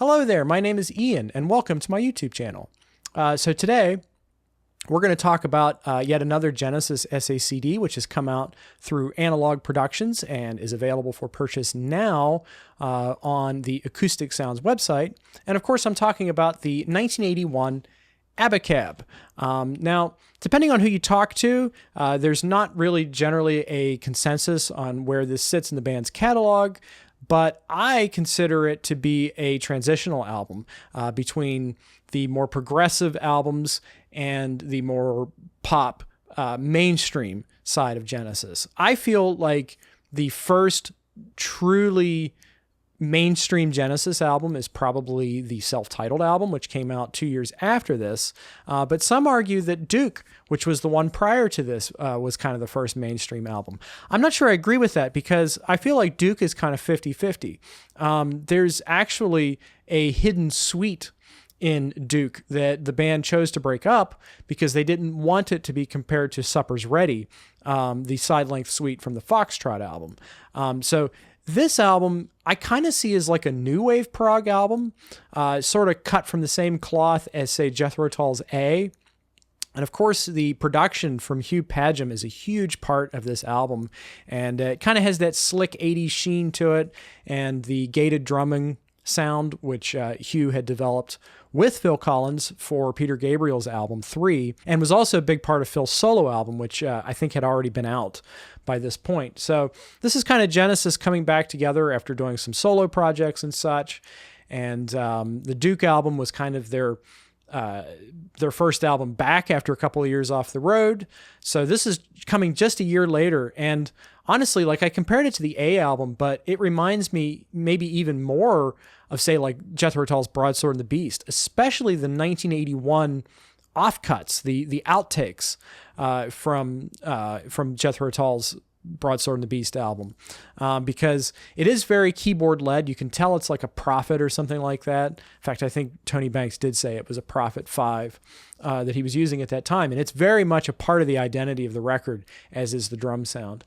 Hello there, my name is Ian, and welcome to my YouTube channel. So today, we're going to talk about yet another Genesis SACD, which has come out through Analogue Productions and is available for purchase now on the Acoustic Sounds website. And of course, I'm talking about the 1981 Abacab. Now, depending on who you talk to, there's not really generally a consensus on where this sits in the band's catalog, but I consider it to be a transitional album between the more progressive albums and the more pop mainstream side of Genesis. I feel like the first truly mainstream Genesis album is probably the self-titled album, which came out 2 years after this. But some argue that Duke, which was the one prior to this, was kind of the first mainstream album. I'm not sure I agree with that because I feel like Duke is kind of 50-50. There's actually a hidden suite in Duke that the band chose to break up because they didn't want it to be compared to Supper's Ready, the side-length suite from the Foxtrot album. So this album, I kind of see as like a new wave prog album, sort of cut from the same cloth as, say, Jethro Tull's A. And of course, the production from Hugh Padgham is a huge part of this album. And it kind of has that slick 80s sheen to it and the gated drumming sound, which Hugh had developed with Phil Collins for Peter Gabriel's album 3, and was also a big part of Phil's solo album, which I think had already been out by this point. So this is kind of Genesis coming back together after doing some solo projects and such. And the Duke album was kind of their first album back after a couple of years off the road. So this is coming just a year later. And honestly, like I compared it to the A album, but it reminds me maybe even more of, say, like Jethro Tull's Broadsword and the Beast, especially the 1981 offcuts, the outtakes from Jethro Tull's Broadsword and the Beast album, because it is very keyboard led. You can tell it's like a Prophet or something like that. In fact, I think Tony Banks did say it was a Prophet 5 that he was using at that time. And it's very much a part of the identity of the record, as is the drum sound.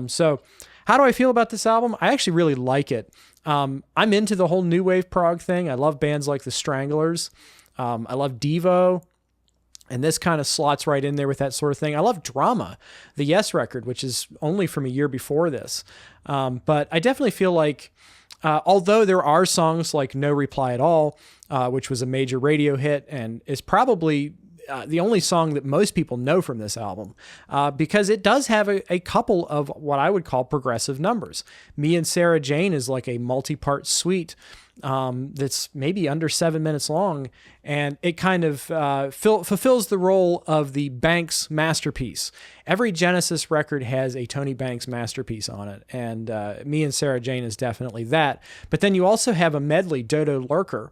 So how do I feel about this album? I actually really like it. I'm into the whole new wave prog thing. I love bands like the Stranglers. I love Devo. And this kind of slots right in there with that sort of thing. I love Drama, the Yes record, which is only from a year before this. But I definitely feel like, although there are songs like No Reply at All, which was a major radio hit and is probably the only song that most people know from this album, because it does have a couple of what I would call progressive numbers. Me and Sarah Jane is like a multi-part suite that's maybe under 7 minutes long, and it kind of fulfills the role of the Banks masterpiece. Every Genesis record has a Tony Banks masterpiece on it, and Me and Sarah Jane is definitely that. But then you also have a medley, Dodo Lurker,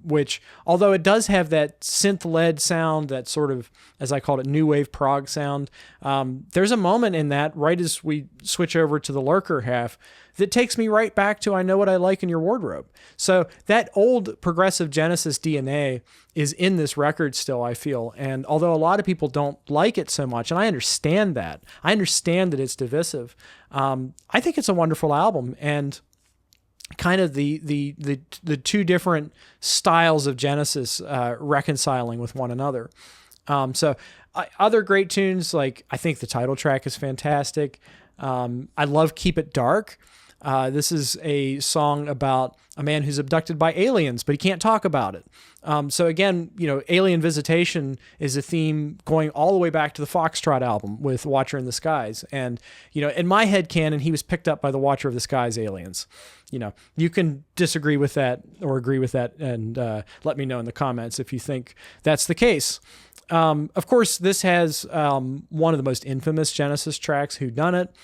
which, although it does have that synth-led sound, that sort of, as I called it, new wave prog sound, there's a moment in that, right as we switch over to the Lurker half, that takes me right back to I Know What I Like in Your Wardrobe. So that old progressive Genesis DNA is in this record still, I feel. And although a lot of people don't like it so much, and I understand that, it's divisive, I think it's a wonderful album. And kind of the two different styles of Genesis reconciling with one another. Other great tunes, like I think the title track is fantastic. I love Keep It Dark. This is a song about a man who's abducted by aliens, but he can't talk about it. So again, alien visitation is a theme going all the way back to the Foxtrot album with Watcher in the Skies. And, in my head canon, he was picked up by the Watcher of the Skies aliens. You can disagree with that or agree with that, and let me know in the comments if you think that's the case. Of course, this has one of the most infamous Genesis tracks, Who Done It,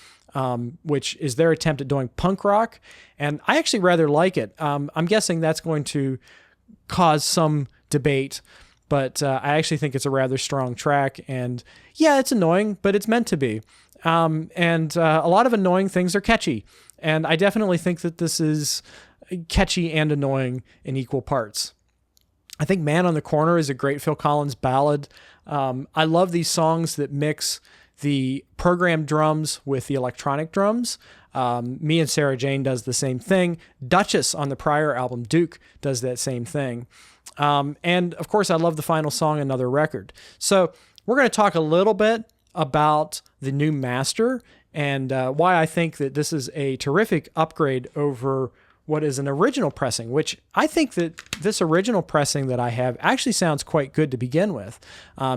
which is their attempt at doing punk rock. And I actually rather like it. I'm guessing that's going to cause some debate, but I actually think it's a rather strong track. And yeah, it's annoying, but it's meant to be. And a lot of annoying things are catchy. And I definitely think that this is catchy and annoying in equal parts. I think Man on the Corner is a great Phil Collins ballad. I love these songs that mix the programmed drums with the electronic drums. Me and Sarah Jane does the same thing. Duchess on the prior album, Duke, does that same thing. And of course, I love the final song, Another Record. So we're going to talk a little bit about the new master and why I think that this is a terrific upgrade over what is an original pressing, which I think that this original pressing that I have actually sounds quite good to begin with.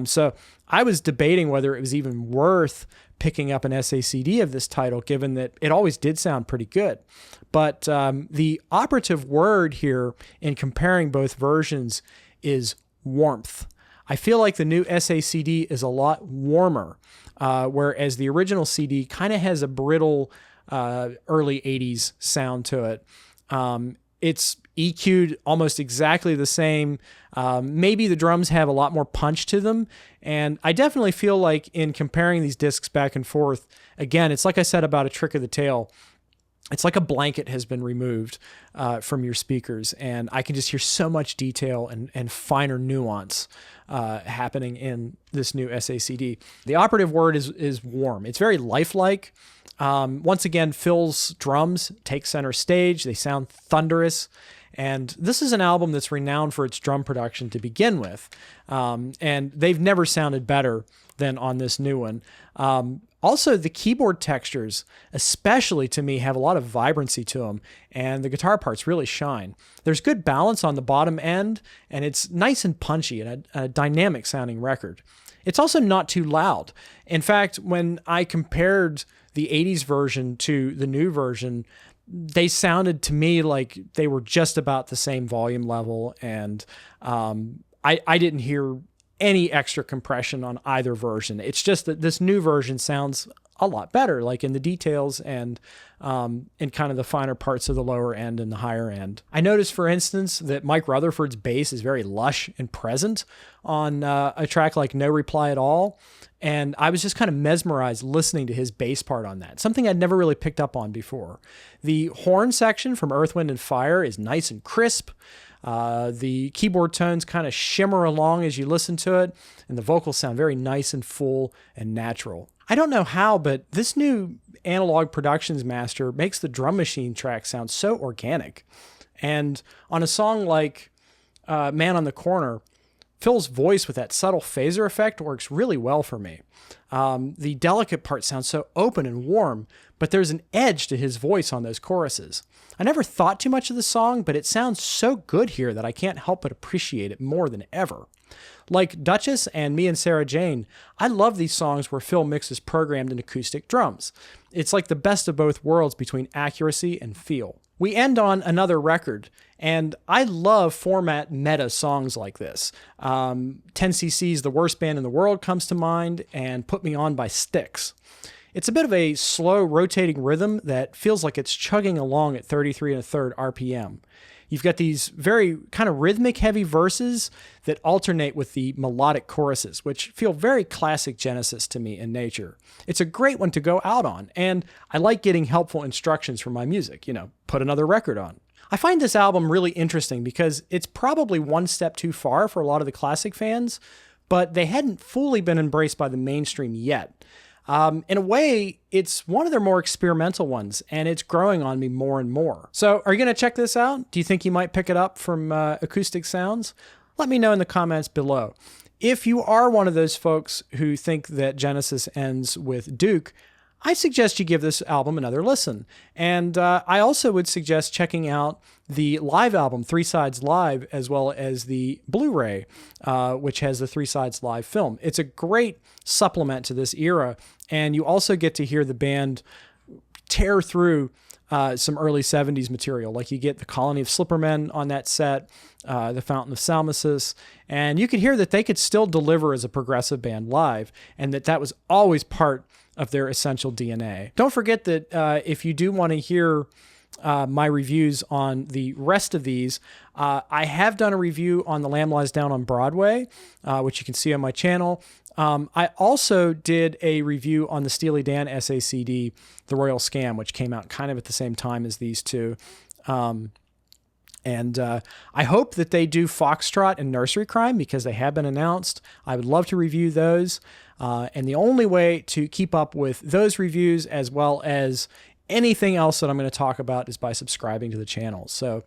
So I was debating whether it was even worth picking up an SACD of this title, given that it always did sound pretty good. But the operative word here in comparing both versions is warmth. I feel like the new SACD is a lot warmer, whereas the original CD kind of has a brittle early 80s sound to it. It's EQ'd almost exactly the same. Maybe the drums have a lot more punch to them. And I definitely feel like in comparing these discs back and forth, again, it's like I said about A Trick of the Tail. It's like a blanket has been removed from your speakers, and I can just hear so much detail and finer nuance happening in this new SACD. The operative word is warm. It's very lifelike. Once again, Phil's drums take center stage. They sound thunderous. And this is an album that's renowned for its drum production to begin with. And they've never sounded better than on this new one. Also, the keyboard textures, especially to me, have a lot of vibrancy to them, and the guitar parts really shine. There's good balance on the bottom end, and it's nice and punchy and a dynamic sounding record. It's also not too loud. In fact, when I compared the 80s version to the new version, they sounded to me like they were just about the same volume level, and I didn't hear any extra compression on either version. It's just that this new version sounds a lot better, like in the details and in kind of the finer parts of the lower end and the higher end. I noticed, for instance, that Mike Rutherford's bass is very lush and present on a track like No Reply at All. And I was just kind of mesmerized listening to his bass part on that, something I'd never really picked up on before. The horn section from Earth, Wind & Fire is nice and crisp. The keyboard tones kind of shimmer along as you listen to it, and the vocals sound very nice and full and natural. I don't know how, but this new Analogue Productions master makes the drum machine track sound so organic. And on a song like Man on the Corner, Phil's voice with that subtle phaser effect works really well for me. The delicate part sounds so open and warm, but there's an edge to his voice on those choruses. I never thought too much of the song, but it sounds so good here that I can't help but appreciate it more than ever. Like Duchess and Me and Sarah Jane, I love these songs where Phil mixes programmed and acoustic drums. It's like the best of both worlds between accuracy and feel. We end on Another Record, and I love format meta songs like this. 10cc's The Worst Band in the World comes to mind, and Put Me On by Styx. It's a bit of a slow rotating rhythm that feels like it's chugging along at 33 1/3 RPM. You've got these very kind of rhythmic heavy verses that alternate with the melodic choruses, which feel very classic Genesis to me in nature. It's a great one to go out on, and I like getting helpful instructions for my music, put another record on. I find this album really interesting because it's probably one step too far for a lot of the classic fans, but they hadn't fully been embraced by the mainstream yet. In a way, it's one of their more experimental ones, and it's growing on me more and more. So are you going to check this out? Do you think you might pick it up from Acoustic Sounds? Let me know in the comments below. If you are one of those folks who think that Genesis ends with Duke, I suggest you give this album another listen. And I also would suggest checking out the live album, Three Sides Live, as well as the Blu-ray, which has the Three Sides Live film. It's a great supplement to this era, and you also get to hear the band tear through some early 70s material. Like you get the Colony of Slippermen on that set, the Fountain of Salmacis, and you could hear that they could still deliver as a progressive band live, and that was always part of their essential DNA. Don't forget that if you do want to hear my reviews on the rest of these, I have done a review on The Lamb Lies Down on Broadway, which you can see on my channel. I also did a review on the Steely Dan SACD, The Royal Scam, which came out kind of at the same time as these two. And I hope that they do Foxtrot and Nursery Crime because they have been announced. I would love to review those. And the only way to keep up with those reviews as well as anything else that I'm going to talk about is by subscribing to the channel. So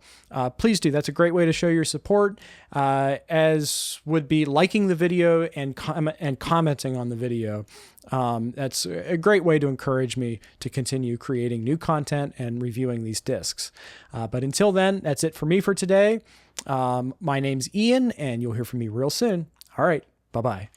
please do. That's a great way to show your support, as would be liking the video and commenting on the video. That's a great way to encourage me to continue creating new content and reviewing these discs. But until then, that's it for me for today. My name's Ian, and you'll hear from me real soon. All right. Bye-bye.